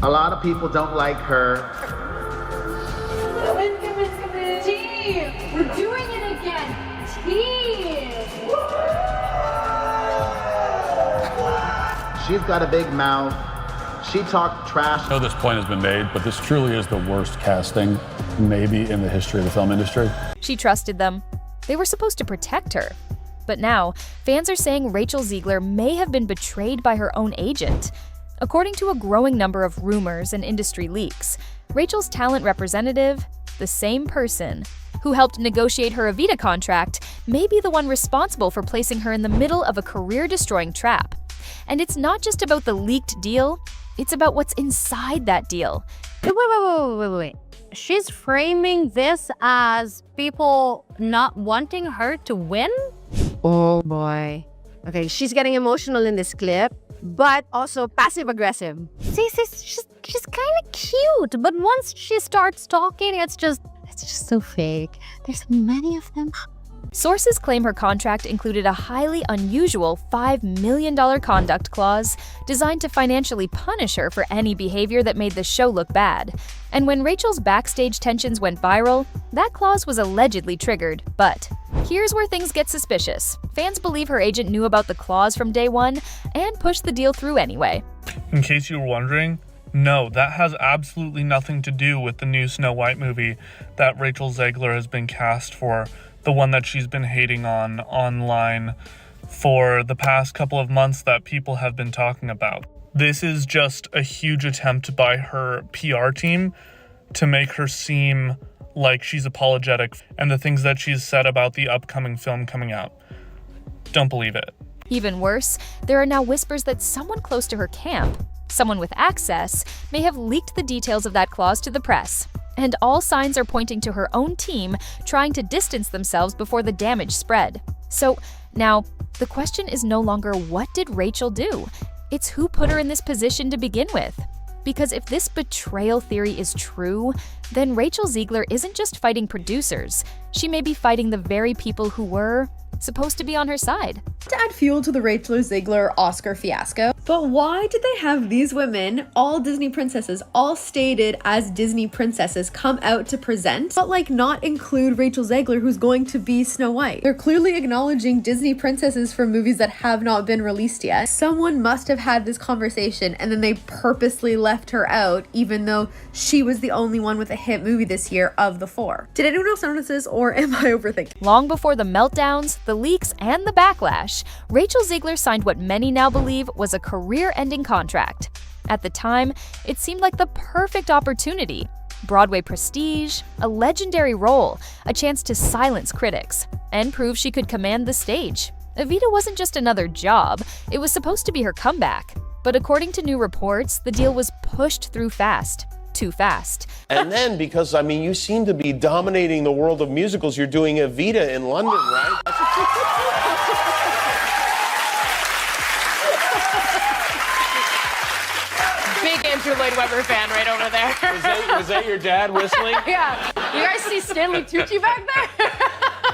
A lot of people don't like her. Come in. Team! We're doing it again! Team! She's got a big mouth. She talked trash. I know this point has been made, but this truly is the worst casting, maybe in the history of the film industry. She trusted them. They were supposed to protect her. But now, fans are saying Rachel Zegler may have been betrayed by her own agent. According to a growing number of rumors and industry leaks, Rachel's talent representative, the same person who helped negotiate her Evita contract, may be the one responsible for placing her in the middle of a career-destroying trap. And it's not just about the leaked deal, it's about what's inside that deal. Wait. She's framing this as people not wanting her to win? Oh boy. Okay, she's getting emotional in this clip, but also passive-aggressive. See, she's kind of cute, but once she starts talking, it's just so fake. There's many of them. Sources claim her contract included a highly unusual $5 million conduct clause designed to financially punish her for any behavior that made the show look bad. And when Rachel's backstage tensions went viral, that clause was allegedly triggered. But here's where things get suspicious. Fans believe her agent knew about the clause from day one and pushed the deal through anyway. In case you were wondering, no, that has absolutely nothing to do with the new Snow White movie that Rachel Zegler has been cast for. The one that she's been hating on online for the past couple of months that people have been talking about. This is just a huge attempt by her PR team to make her seem like she's apologetic and the things that she's said about the upcoming film coming out. Don't believe it. Even worse, there are now whispers that someone close to her camp, someone with access, may have leaked the details of that clause to the press. And all signs are pointing to her own team trying to distance themselves before the damage spread. So now, the question is no longer what did Rachel do? It's who put her in this position to begin with. Because if this betrayal theory is true, then Rachel Zegler isn't just fighting producers. She may be fighting the very people who were supposed to be on her side. To add fuel to the Rachel Zegler Oscar fiasco. But why did they have these women, all Disney princesses, all stated as Disney princesses, come out to present, but like not include Rachel Zegler, who's going to be Snow White? They're clearly acknowledging Disney princesses from movies that have not been released yet. Someone must have had this conversation and then they purposely left her out, even though she was the only one with a hit movie this year of the four. Did anyone else notice this, or am I overthinking? Long before the meltdowns, the leaks, and the backlash, Rachel Zegler signed what many now believe was a career-ending contract. At the time, it seemed like the perfect opportunity. Broadway prestige, a legendary role, a chance to silence critics, and prove she could command the stage. Evita wasn't just another job, it was supposed to be her comeback. But according to new reports, the deal was pushed through fast. Too fast. And then, because, I mean, you seem to be dominating the world of musicals, you're doing Evita in London, right? Big Andrew Lloyd Webber fan right over there. Was that your dad whistling? Yeah. You guys see Stanley Tucci back there?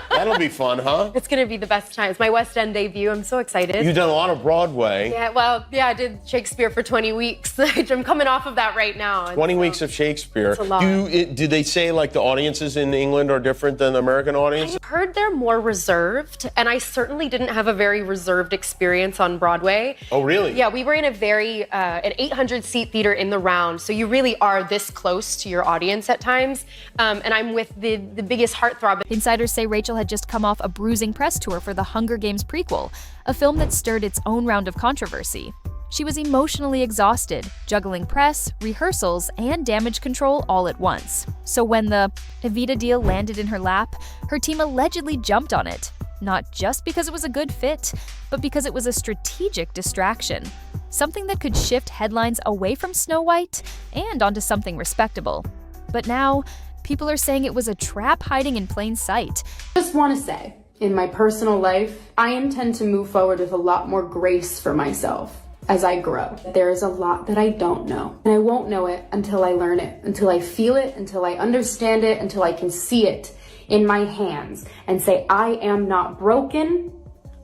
That'll be fun, huh? It's going to be the best times. My West End debut. I'm so excited. You've done a lot of Broadway. Yeah, well, I did Shakespeare for 20 weeks. I'm coming off of that right now. 20 weeks of Shakespeare. That's a lot. Do they say, like, the audiences in England are different than the American audience? I heard they're more reserved, and I certainly didn't have a very reserved experience on Broadway. Oh, really? Yeah, we were in an 800-seat theater in the round, so you really are this close to your audience at times, and I'm with the biggest heartthrob. Insiders say Rachel had just come off a bruising press tour for the Hunger Games prequel, a film that stirred its own round of controversy. She was emotionally exhausted, juggling press, rehearsals, and damage control all at once. So when the Evita deal landed in her lap, her team allegedly jumped on it, not just because it was a good fit, but because it was a strategic distraction, something that could shift headlines away from Snow White and onto something respectable. But now, people are saying it was a trap hiding in plain sight. Just want to say, in my personal life, I intend to move forward with a lot more grace for myself as I grow. There is a lot that I don't know, and I won't know it until I learn it, until I feel it, until I understand it, until I can see it in my hands and say, I am not broken,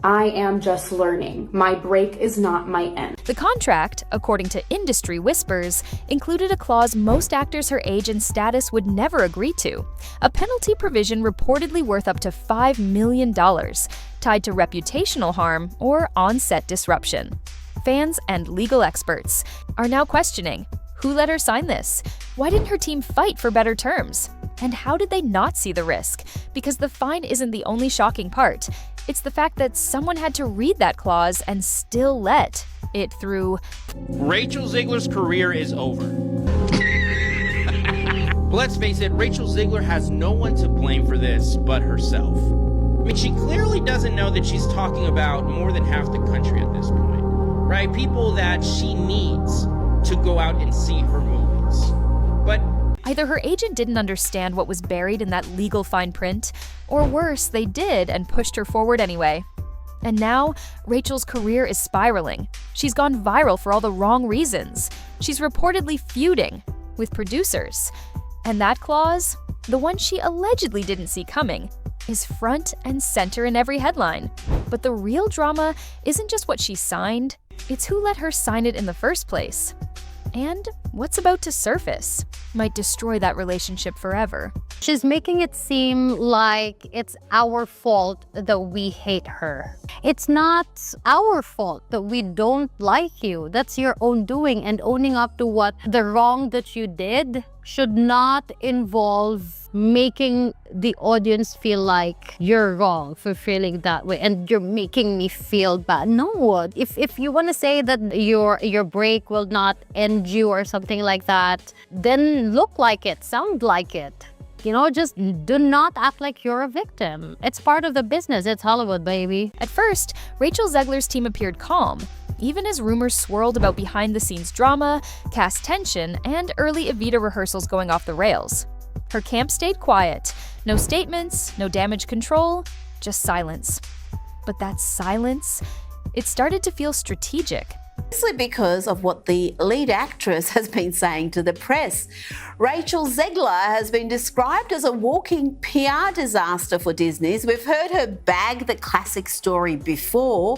I am just learning. My break is not my end. The contract, according to industry whispers, included a clause most actors her age and status would never agree to, a penalty provision reportedly worth up to $5 million, tied to reputational harm or on-set disruption. Fans and legal experts are now questioning, who let her sign this? Why didn't her team fight for better terms? And how did they not see the risk? Because the fine isn't the only shocking part. It's the fact that someone had to read that clause and still let it through. Rachel Zegler's career is over. But let's face it, Rachel Zegler has no one to blame for this but herself. I mean, she clearly doesn't know that she's talking about more than half the country at this point, right? People that she needs to go out and see her movies. But either her agent didn't understand what was buried in that legal fine print, or worse, they did and pushed her forward anyway. And now, Rachel's career is spiraling. She's gone viral for all the wrong reasons. She's reportedly feuding with producers. And that clause, the one she allegedly didn't see coming, is front and center in every headline. But the real drama isn't just what she signed, it's who let her sign it in the first place. And what's about to surface might destroy that relationship forever. She's making it seem like it's our fault that we hate her. It's not our fault that we don't like you. That's your own doing, and owning up to what the wrong that you did should not involve making the audience feel like you're wrong for feeling that way and you're making me feel bad. No, if you want to say that your break will not end you or something like that, then look like it, sound like it. You know, just do not act like you're a victim. It's part of the business. It's Hollywood, baby. At first, Rachel Zegler's team appeared calm, even as rumors swirled about behind-the-scenes drama, cast tension, and early Evita rehearsals going off the rails. Her camp stayed quiet. No statements, no damage control, just silence. But that silence, it started to feel strategic. Mostly because of what the lead actress has been saying to the press. Rachel Zegler has been described as a walking PR disaster for Disney's. We've heard her bag the classic story before,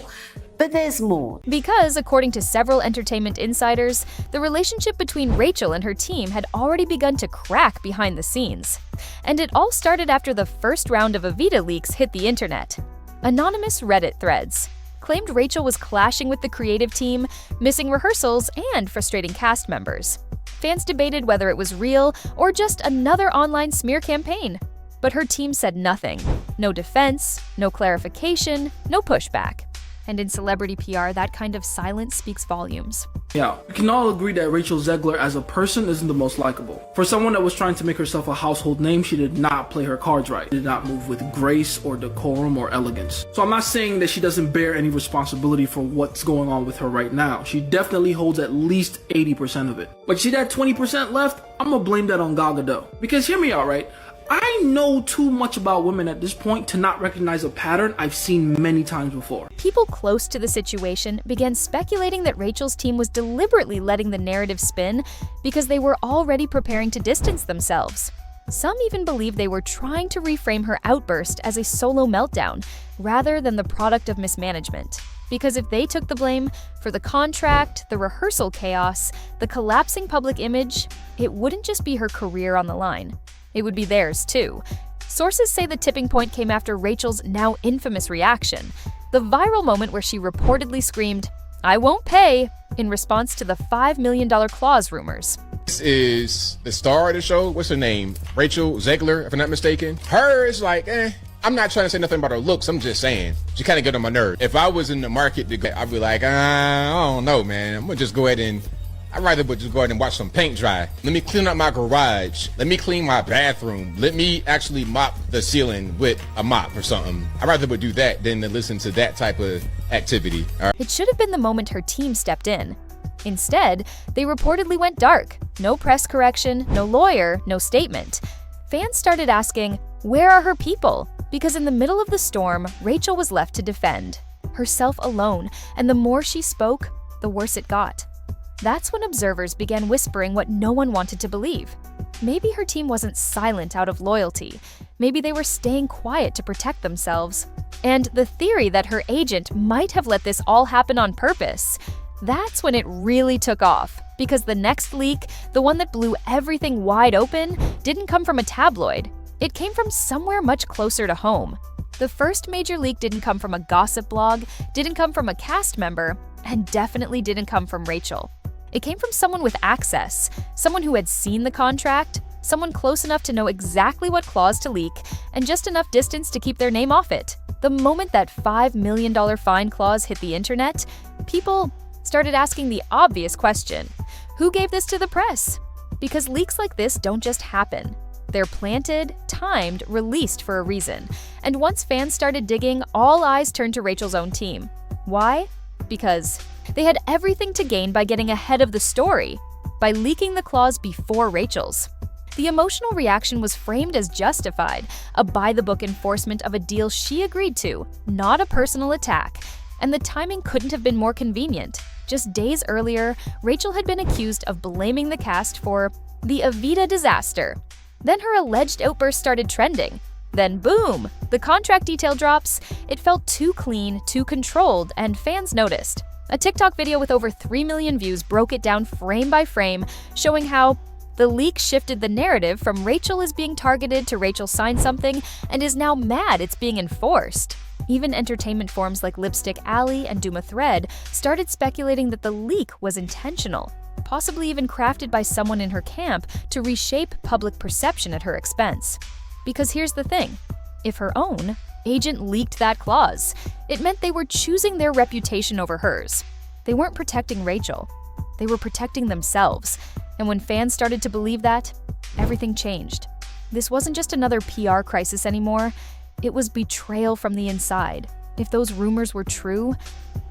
but there's more. Because, according to several entertainment insiders, the relationship between Rachel and her team had already begun to crack behind the scenes. And it all started after the first round of Evita leaks hit the internet. Anonymous Reddit threads claimed Rachel was clashing with the creative team, missing rehearsals, and frustrating cast members. Fans debated whether it was real or just another online smear campaign. But her team said nothing. No defense, no clarification, no pushback. And in celebrity PR, that kind of silence speaks volumes. Yeah, we can all agree that Rachel Zegler as a person isn't the most likable. For someone that was trying to make herself a household name, she did not play her cards right. She did not move with grace or decorum or elegance. So I'm not saying that she doesn't bear any responsibility for what's going on with her right now. She definitely holds at least 80% of it. But see that 20% left? I'm gonna blame that on Gal Gadot. Because hear me out, right? I know too much about women at this point to not recognize a pattern I've seen many times before. People close to the situation began speculating that Rachel's team was deliberately letting the narrative spin because they were already preparing to distance themselves. Some even believed they were trying to reframe her outburst as a solo meltdown rather than the product of mismanagement. Because if they took the blame for the contract, the rehearsal chaos, the collapsing public image, it wouldn't just be her career on the line. It would be theirs, too. Sources say the tipping point came after Rachel's now infamous reaction, the viral moment where she reportedly screamed, "I won't pay," in response to the $5 million clause rumors. This is the star of the show. What's her name? Rachel Zegler, if I'm not mistaken. Her is like, I'm not trying to say nothing about her looks. I'm just saying she kind of get on my nerves. If I was in the market to go, I'd be like, I don't know, man. I'm gonna just go ahead and I'd rather just go ahead and watch some paint dry. Let me clean up my garage. Let me clean my bathroom. Let me actually mop the ceiling with a mop or something. I'd rather do that than to listen to that type of activity. All right. It should have been the moment her team stepped in. Instead, they reportedly went dark. No press correction, no lawyer, no statement. Fans started asking, where are her people? Because in the middle of the storm, Rachel was left to defend herself alone, and the more she spoke, the worse it got. That's when observers began whispering what no one wanted to believe. maybe her team wasn't silent out of loyalty. Maybe they were staying quiet to protect themselves. And the theory that her agent might have let this all happen on purpose, that's when it really took off. Because the next leak, the one that blew everything wide open, didn't come from a tabloid. It came from somewhere much closer to home. The first major leak didn't come from a gossip blog, didn't come from a cast member, and definitely didn't come from Rachel. It came from someone with access, someone who had seen the contract, someone close enough to know exactly what clause to leak, and just enough distance to keep their name off it. The moment that $5 million fine clause hit the internet, people started asking the obvious question: who gave this to the press? Because leaks like this don't just happen. They're planted, timed, released for a reason. And once fans started digging, all eyes turned to Rachel's own team. Why? Because they had everything to gain by getting ahead of the story, by leaking the clause before Rachel's. The emotional reaction was framed as justified, a by-the-book enforcement of a deal she agreed to, not a personal attack. And the timing couldn't have been more convenient. Just days earlier, Rachel had been accused of blaming the cast for the Evita disaster. Then her alleged outburst started trending. Then boom, the contract detail drops. It felt too clean, too controlled, and fans noticed. A TikTok video with over 3 million views broke it down frame by frame, showing how the leak shifted the narrative from Rachel is being targeted to Rachel signed something and is now mad it's being enforced. Even entertainment forums like Lipstick Alley and Doom a Thread started speculating that the leak was intentional, possibly even crafted by someone in her camp to reshape public perception at her expense. Because here's the thing, if her own agent leaked that clause, it meant they were choosing their reputation over hers. They weren't protecting Rachel, they were protecting themselves. And when fans started to believe that, everything changed. This wasn't just another PR crisis anymore, it was betrayal from the inside. If those rumors were true,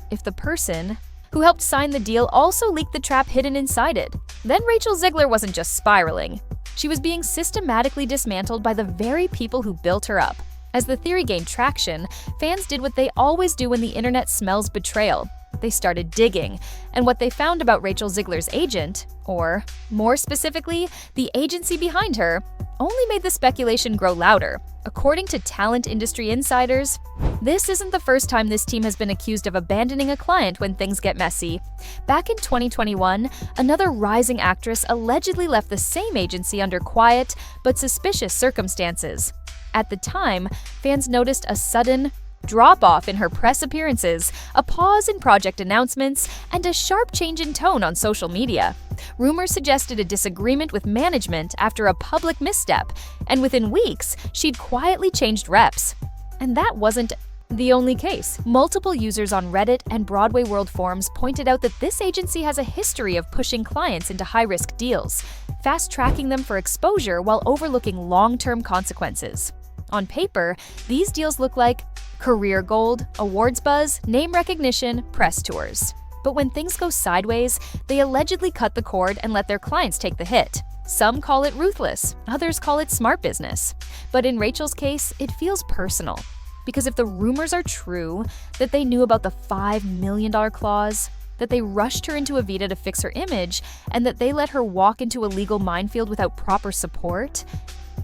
if the person who helped sign the deal also leaked the trap hidden inside it, then Rachel Zegler wasn't just spiraling. She was being systematically dismantled by the very people who built her up. As the theory gained traction, fans did what they always do when the internet smells betrayal. They started digging, and what they found about Rachel Zegler's agent, or more specifically, the agency behind her, only made the speculation grow louder. According to talent industry insiders, this isn't the first time this team has been accused of abandoning a client when things get messy. Back in 2021, another rising actress allegedly left the same agency under quiet but suspicious circumstances. At the time, fans noticed a sudden drop-off in her press appearances, a pause in project announcements, and a sharp change in tone on social media. Rumors suggested a disagreement with management after a public misstep, and within weeks, she'd quietly changed reps. And that wasn't the only case. Multiple users on Reddit and Broadway World forums pointed out that this agency has a history of pushing clients into high-risk deals, fast-tracking them for exposure while overlooking long-term consequences. On paper, these deals look like career gold, awards buzz, name recognition, press tours. But when things go sideways, they allegedly cut the cord and let their clients take the hit. Some call it ruthless, others call it smart business. But in Rachel's case, it feels personal. Because if the rumors are true, that they knew about the $5 million clause, that they rushed her into Evita to fix her image, and that they let her walk into a legal minefield without proper support,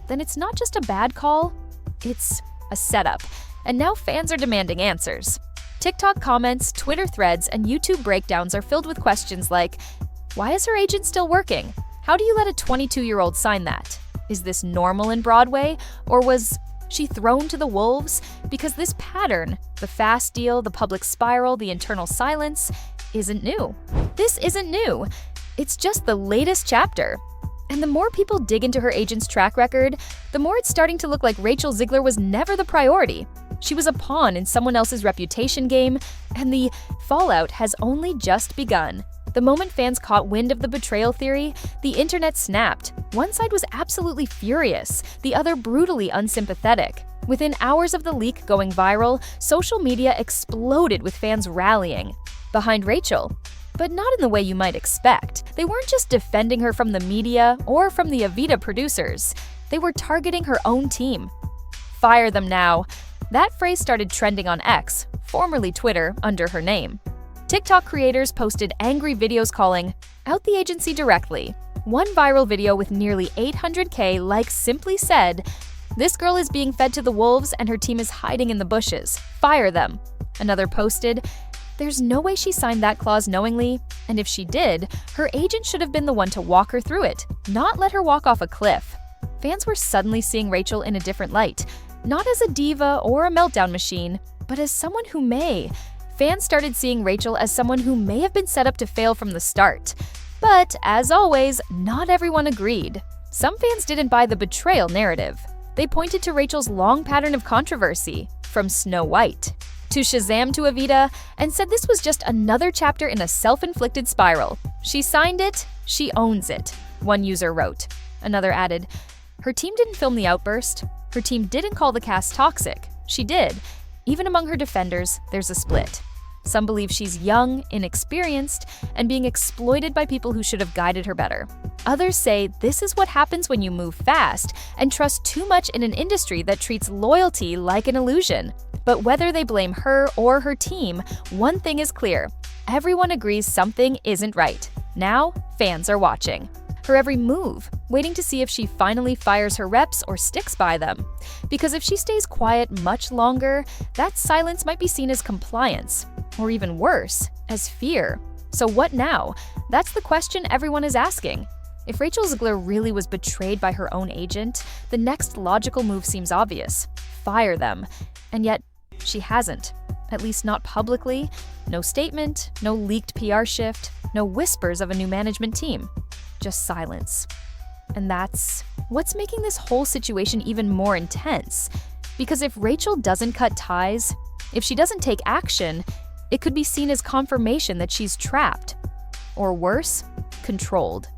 then it's not just a bad call, it's a setup. And now fans are demanding answers. TikTok comments, Twitter threads, and YouTube breakdowns are filled with questions like, why is her agent still working? How do you let a 22-year-old sign that? Is this normal in Broadway? Or was she thrown to the wolves? Because this pattern, the fast deal, the public spiral, the internal silence, isn't new. This isn't new. It's just the latest chapter. And the more people dig into her agent's track record, the more it's starting to look like Rachel Zegler was never the priority. She was a pawn in someone else's reputation game, and the fallout has only just begun. The moment fans caught wind of the betrayal theory, the internet snapped. One side was absolutely furious, the other brutally unsympathetic. Within hours of the leak going viral, social media exploded with fans rallying behind Rachel. But not in the way you might expect. They weren't just defending her from the media or from the Evita producers. They were targeting her own team. Fire them now. That phrase started trending on X, formerly Twitter, under her name. TikTok creators posted angry videos calling out the agency directly. One viral video with nearly 800K likes simply said, "This girl is being fed to the wolves and her team is hiding in the bushes. Fire them." Another posted, "There's no way she signed that clause knowingly, and if she did, her agent should have been the one to walk her through it, not let her walk off a cliff." Fans were suddenly seeing Rachel in a different light, not as a diva or a meltdown machine, but as someone who may. Fans started seeing Rachel as someone who may have been set up to fail from the start. But, as always, not everyone agreed. Some fans didn't buy the betrayal narrative. They pointed to Rachel's long pattern of controversy, from Snow White to Shazam to Evita, and said this was just another chapter in a self-inflicted spiral. "She signed it, she owns it," one user wrote. Another added, "Her team didn't film the outburst. Her team didn't call the cast toxic. She did. Even among her defenders, there's a split. Some believe she's young, inexperienced, and being exploited by people who should have guided her better. Others say this is what happens when you move fast and trust too much in an industry that treats loyalty like an illusion. But whether they blame her or her team, one thing is clear. Everyone agrees something isn't right. Now, fans are watching her every move, waiting to see if she finally fires her reps or sticks by them. Because if she stays quiet much longer, that silence might be seen as compliance, or even worse, as fear. So what now? That's the question everyone is asking. If Rachel Zegler really was betrayed by her own agent, the next logical move seems obvious: fire them. And yet, she hasn't. At least not publicly. No statement, no leaked PR shift, no whispers of a new management team. Just silence. And that's what's making this whole situation even more intense. Because if Rachel doesn't cut ties, if she doesn't take action, it could be seen as confirmation that she's trapped. Or worse, controlled.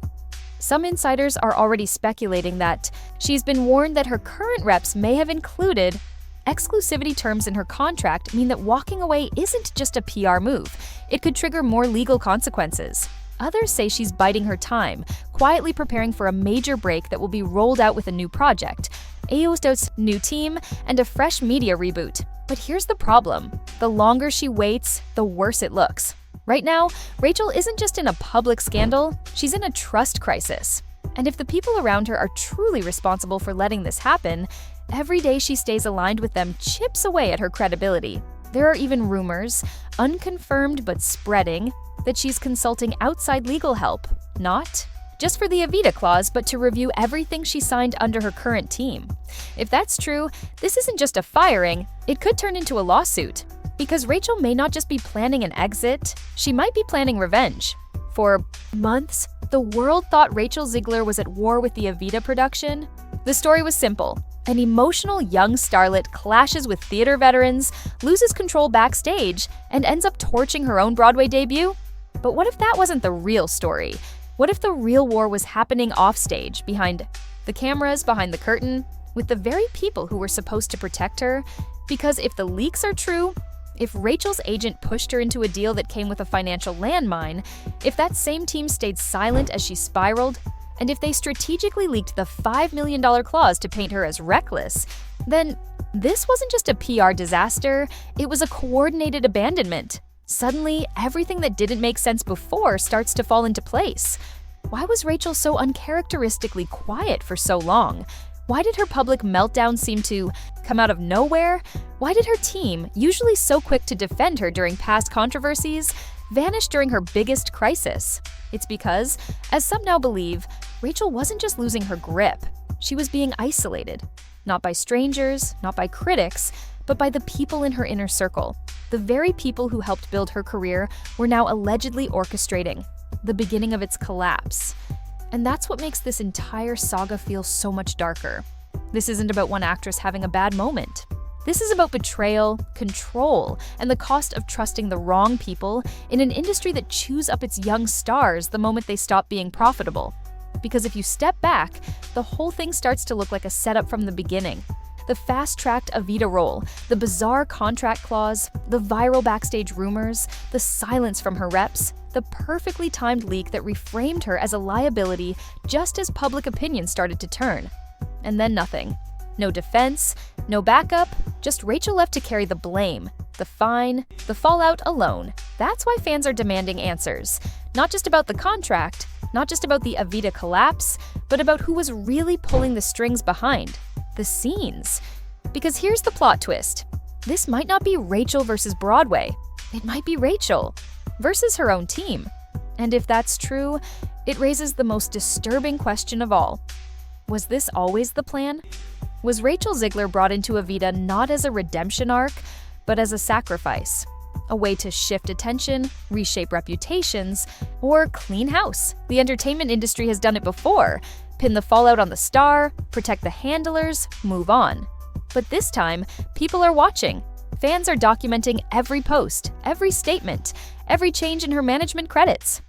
Some insiders are already speculating that she's been warned that her current reps may have included exclusivity terms in her contract mean that walking away isn't just a PR move. It could trigger more legal consequences. Others say she's biding her time, quietly preparing for a major break that will be rolled out with a new project, Aosto's new team, and a fresh media reboot. But here's the problem. The longer she waits, the worse it looks. Right now, Rachel isn't just in a public scandal, she's in a trust crisis. And if the people around her are truly responsible for letting this happen, every day she stays aligned with them chips away at her credibility. There are even rumors, unconfirmed but spreading, that she's consulting outside legal help, not just for the Evita clause, but to review everything she signed under her current team. If that's true, this isn't just a firing, it could turn into a lawsuit. Because Rachel may not just be planning an exit, she might be planning revenge. For months, the world thought Rachel Zegler was at war with the Evita production. The story was simple. An emotional young starlet clashes with theater veterans, loses control backstage, and ends up torching her own Broadway debut. But what if that wasn't the real story? What if the real war was happening offstage, behind the cameras, behind the curtain, with the very people who were supposed to protect her? Because if the leaks are true, if Rachel's agent pushed her into a deal that came with a financial landmine, if that same team stayed silent as she spiraled, and if they strategically leaked the $5 million clause to paint her as reckless, then this wasn't just a PR disaster, it was a coordinated abandonment. Suddenly, everything that didn't make sense before starts to fall into place. Why was Rachel so uncharacteristically quiet for so long? Why did her public meltdown seem to come out of nowhere? Why did her team, usually so quick to defend her during past controversies, vanish during her biggest crisis? It's because, as some now believe, Rachel wasn't just losing her grip. She was being isolated. Not by strangers, not by critics, but by the people in her inner circle. The very people who helped build her career were now allegedly orchestrating the beginning of its collapse. And that's what makes this entire saga feel so much darker. This isn't about one actress having a bad moment. This is about betrayal, control, and the cost of trusting the wrong people in an industry that chews up its young stars the moment they stop being profitable. Because if you step back, the whole thing starts to look like a setup from the beginning. The fast-tracked Evita role, the bizarre contract clause, the viral backstage rumors, the silence from her reps, the perfectly timed leak that reframed her as a liability just as public opinion started to turn. And then nothing. No defense, no backup, just Rachel left to carry the blame, the fine, the fallout alone. That's why fans are demanding answers. Not just about the contract, not just about the Evita collapse, but about who was really pulling the strings behind the scenes. Because here's the plot twist. This might not be Rachel versus Broadway. It might be Rachel versus her own team. And if that's true, it raises the most disturbing question of all. Was this always the plan? Was Rachel Zegler brought into Evita not as a redemption arc, but as a sacrifice? A way to shift attention, reshape reputations, or clean house? The entertainment industry has done it before. Pin the fallout on the star, protect the handlers, move on. But this time, people are watching. Fans are documenting every post, every statement, every change in her management credits.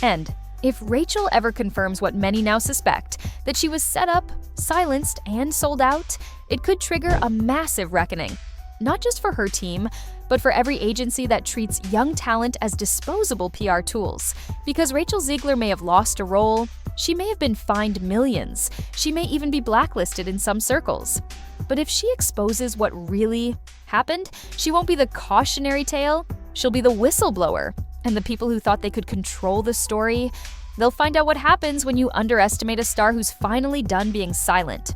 And if Rachel ever confirms what many now suspect, that she was set up, silenced, and sold out, it could trigger a massive reckoning. Not just for her team, but for every agency that treats young talent as disposable PR tools. Because Rachel Zegler may have lost a role, she may have been fined millions, she may even be blacklisted in some circles. But if she exposes what really happened, she won't be the cautionary tale, she'll be the whistleblower. And the people who thought they could control the story, they'll find out what happens when you underestimate a star who's finally done being silent.